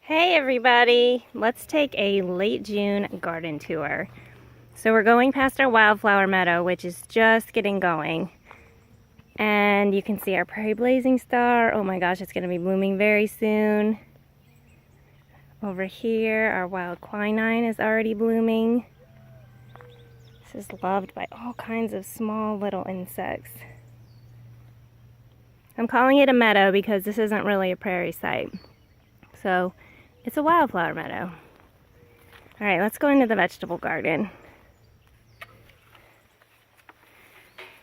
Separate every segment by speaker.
Speaker 1: Hey everybody, let's take a late June garden tour. So we're going past our wildflower meadow, which is just getting going. And you can see our prairie blazing star. Oh my gosh, it's going to be blooming very soon. Over here, our wild quinine is already blooming. This is loved by all kinds of small little insects. I'm calling it a meadow because this isn't really a prairie site. So it's a wildflower meadow. All right, let's go into the vegetable garden.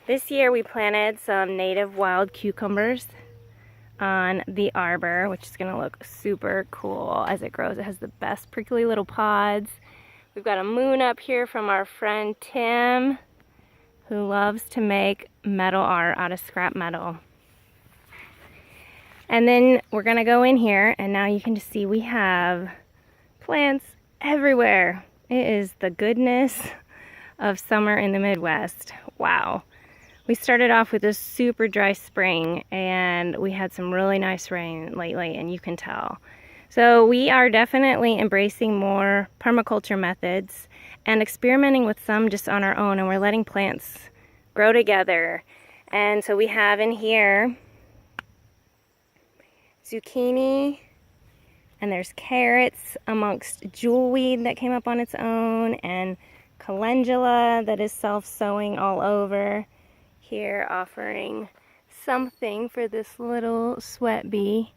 Speaker 1: This year we planted some native wild cucumbers on the arbor, which is going to look super cool as it grows. It has the best prickly little pods. We've got a moon up here from our friend Tim, who loves to make metal art out of scrap metal. And then we're gonna go in here, and now you can just see we have plants everywhere. It is the goodness of summer in the Midwest. Wow. We started off with a super dry spring, and we had some really nice rain lately, and you can tell. So we are definitely embracing more permaculture methods and experimenting with some just on our own, and we're letting plants grow together. And so we have in here zucchini, and there's carrots amongst jewelweed that came up on its own, and calendula that is self-sowing all over. Here offering something for this little sweat bee.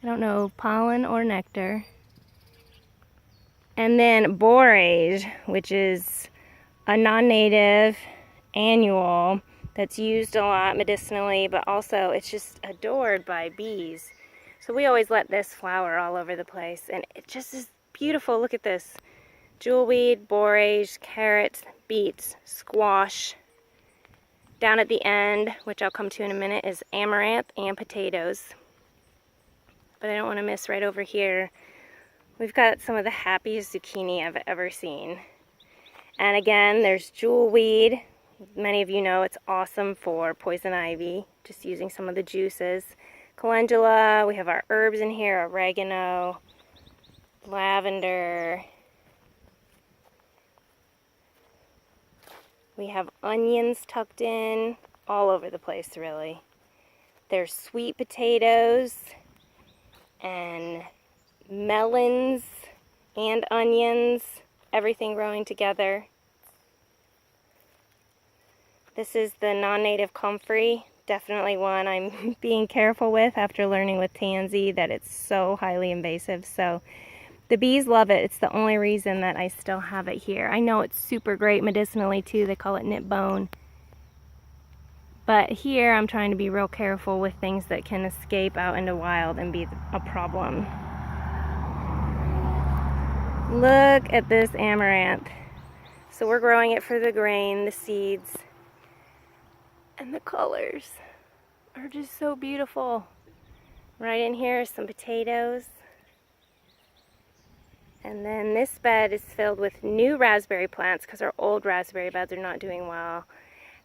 Speaker 1: I don't know, pollen or nectar. And then borage, which is a non-native annual that's used a lot medicinally, but also it's just adored by bees. So we always let this flower all over the place, and it just is beautiful. Look at this. Jewelweed, borage, carrots, beets, squash. Down at the end, which I'll come to in a minute, is amaranth and potatoes. But I don't want to miss right over here. We've got some of the happiest zucchini I've ever seen. And again, there's jewelweed. Many of you know it's awesome for poison ivy, just using some of the juices. Calendula, we have our herbs in here, oregano, lavender. We have onions tucked in all over the place, really. There's sweet potatoes and melons and onions, everything growing together. This is the non-native comfrey. Definitely one I'm being careful with after learning with tansy that it's so highly invasive. So the bees love it. It's the only reason that I still have it here. I know it's super great medicinally too. They call it knit bone. But here I'm trying to be real careful with things that can escape out into wild and be a problem. Look at this amaranth. So we're growing it for the grain, the seeds. And the colors are just so beautiful. Right in here are some potatoes. And then this bed is filled with new raspberry plants because our old raspberry beds are not doing well.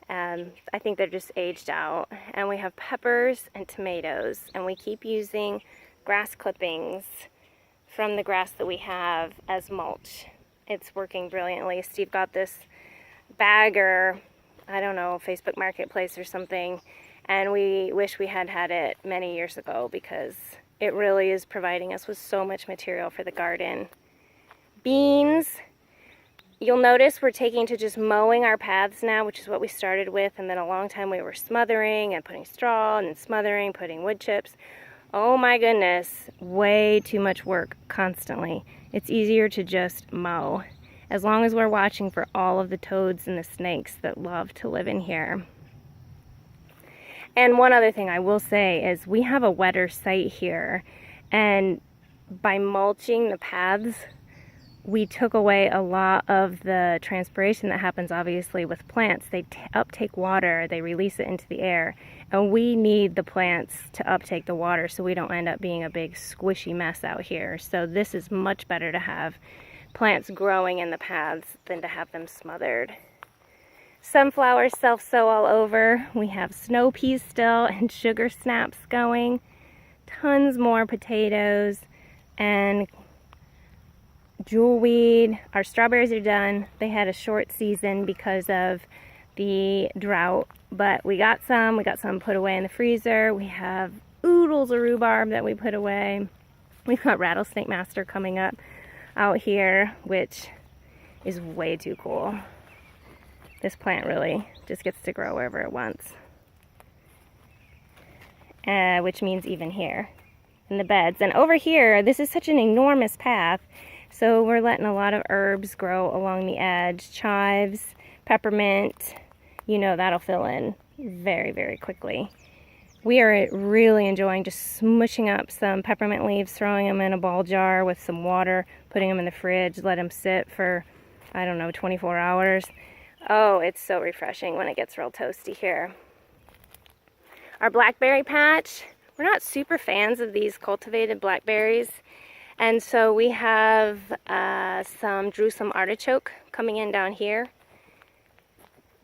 Speaker 1: I think they're just aged out. And we have peppers and tomatoes. And we keep using grass clippings from the grass that we have as mulch. It's working brilliantly. Steve got this bagger, I don't know, Facebook Marketplace or something, and we wish we had had it many years ago because it really is providing us with so much material for the garden. Beans, you'll notice we're taking to just mowing our paths now, which is what we started with, and then a long time we were smothering and putting straw and then smothering, putting wood chips. Oh my goodness, way too much work constantly. It's easier to just mow, as long as we're watching for all of the toads and the snakes that love to live in here. And one other thing I will say is we have a wetter site here, and by mulching the paths, we took away a lot of the transpiration that happens obviously with plants. They uptake water, they release it into the air, and we need the plants to uptake the water so we don't end up being a big squishy mess out here. So this is much better to have plants growing in the paths than to have them smothered. Sunflowers self-sow all over. We have snow peas still and sugar snaps going. Tons more potatoes and jewelweed. Our strawberries are done. They had a short season because of the drought, but we got some put away in the freezer. We have oodles of rhubarb that we put away. We've got rattlesnake master coming up out here, which is way too cool. This plant really just gets to grow wherever it wants. Which means even here in the beds. And over here, this is such an enormous path, so we're letting a lot of herbs grow along the edge. Chives, peppermint, you know, that'll fill in very, very quickly. We are really enjoying just smushing up some peppermint leaves, throwing them in a ball jar with some water, putting them in the fridge, let them sit for, I don't know, 24 hours. Oh, it's so refreshing when it gets real toasty here. Our Blackberry Patch, we're not super fans of these cultivated blackberries, and so we have some Jerusalem artichoke coming in down here,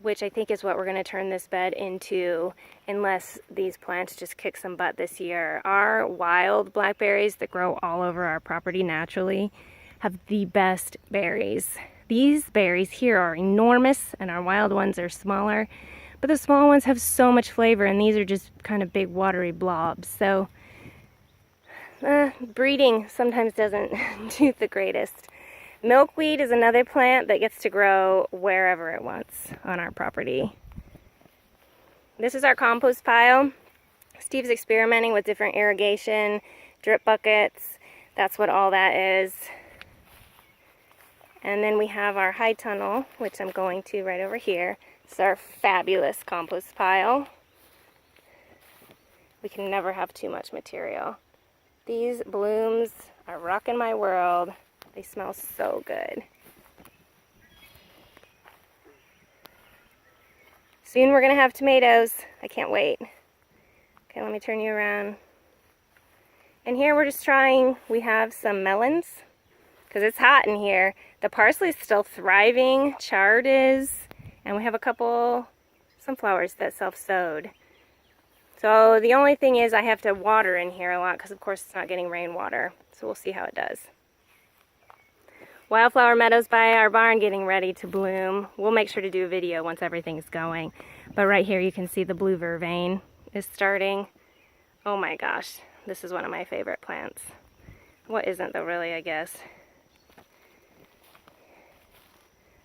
Speaker 1: which I think is what we're going to turn this bed into unless these plants just kick some butt this year. Our wild blackberries that grow all over our property naturally have the best berries. These berries here are enormous and our wild ones are smaller, but the small ones have so much flavor and these are just kind of big watery blobs. So breeding sometimes doesn't do the greatest. Milkweed is another plant that gets to grow wherever it wants on our property. This is our compost pile. Steve's experimenting with different irrigation, drip buckets. That's what all that is. And then we have our high tunnel, which I'm going to right over here. It's our fabulous compost pile. We can never have too much material. These blooms are rocking my world. They smell so good. Soon we're going to have tomatoes. I can't wait. Okay, let me turn you around. And here we're just trying, we have some melons because it's hot in here. The parsley is still thriving, chard is, and we have a couple sunflowers that self-sowed. So the only thing is I have to water in here a lot because of course it's not getting rainwater. So we'll see how it does. Wildflower meadows by our barn getting ready to bloom. We'll make sure to do a video once everything's going. But right here you can see the blue vervain is starting. Oh my gosh, this is one of my favorite plants. What isn't though really, I guess.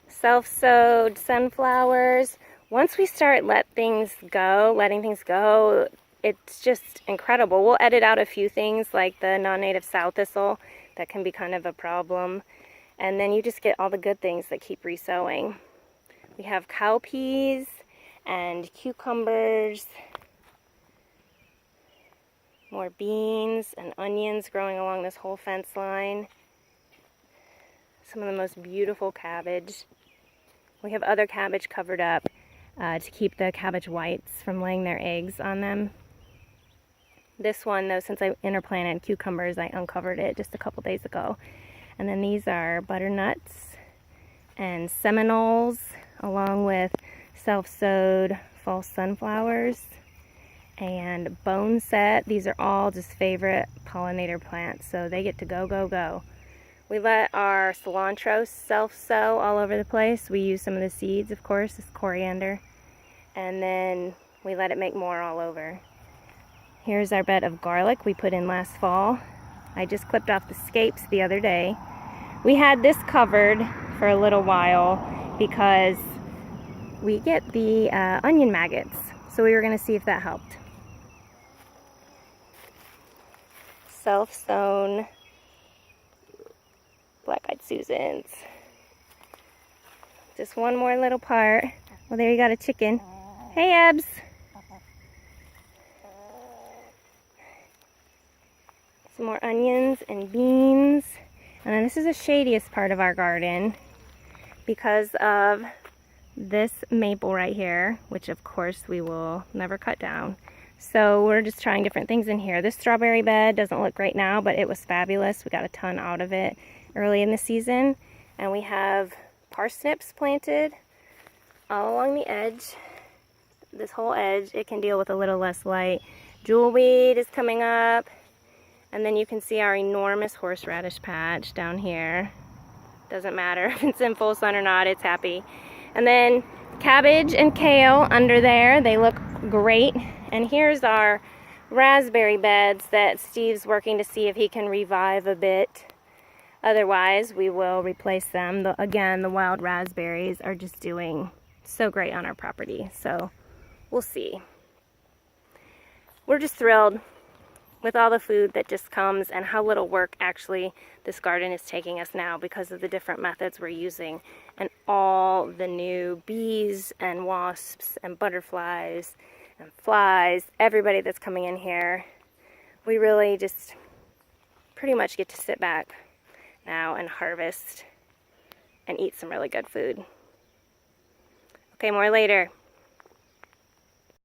Speaker 1: Self-sowed sunflowers. Once we start letting things go, it's just incredible. We'll edit out a few things like the non-native sow thistle that can be kind of a problem. And then you just get all the good things that keep resowing. We have cowpeas and cucumbers, more beans and onions growing along this whole fence line. Some of the most beautiful cabbage. We have other cabbage covered up to keep the cabbage whites from laying their eggs on them. This one, though, since I interplanted cucumbers, I uncovered it just a couple days ago. And then these are butternuts and seminoles, along with self-sowed false sunflowers and bone set. These are all just favorite pollinator plants, so they get to go, go, go. We let our cilantro self-sow all over the place. We use some of the seeds, of course, this coriander, and then we let it make more all over. Here's our bed of garlic we put in last fall. I just clipped off the scapes the other day. We had this covered for a little while because we get the onion maggots, so we were going to see if that helped. Self-sown black-eyed Susans. Just one more little part. Well, there you got a chicken. Hey, Ebs. Some more onions and beans. And then this is the shadiest part of our garden because of this maple right here, which of course we will never cut down. So we're just trying different things in here. This strawberry bed doesn't look great now, but it was fabulous. We got a ton out of it early in the season. And we have parsnips planted all along the edge. This whole edge, it can deal with a little less light. Jewelweed is coming up. And then you can see our enormous horseradish patch down here. Doesn't matter if it's in full sun or not, it's happy. And then cabbage and kale under there, they look great. And here's our raspberry beds that Steve's working to see if he can revive a bit. Otherwise, we will replace them. Again, the wild raspberries are just doing so great on our property, so we'll see. We're just thrilled with all the food that just comes and how little work actually this garden is taking us now because of the different methods we're using and all the new bees and wasps and butterflies and flies, everybody that's coming in here. We really just pretty much get to sit back now and harvest and eat some really good food. Okay, more later.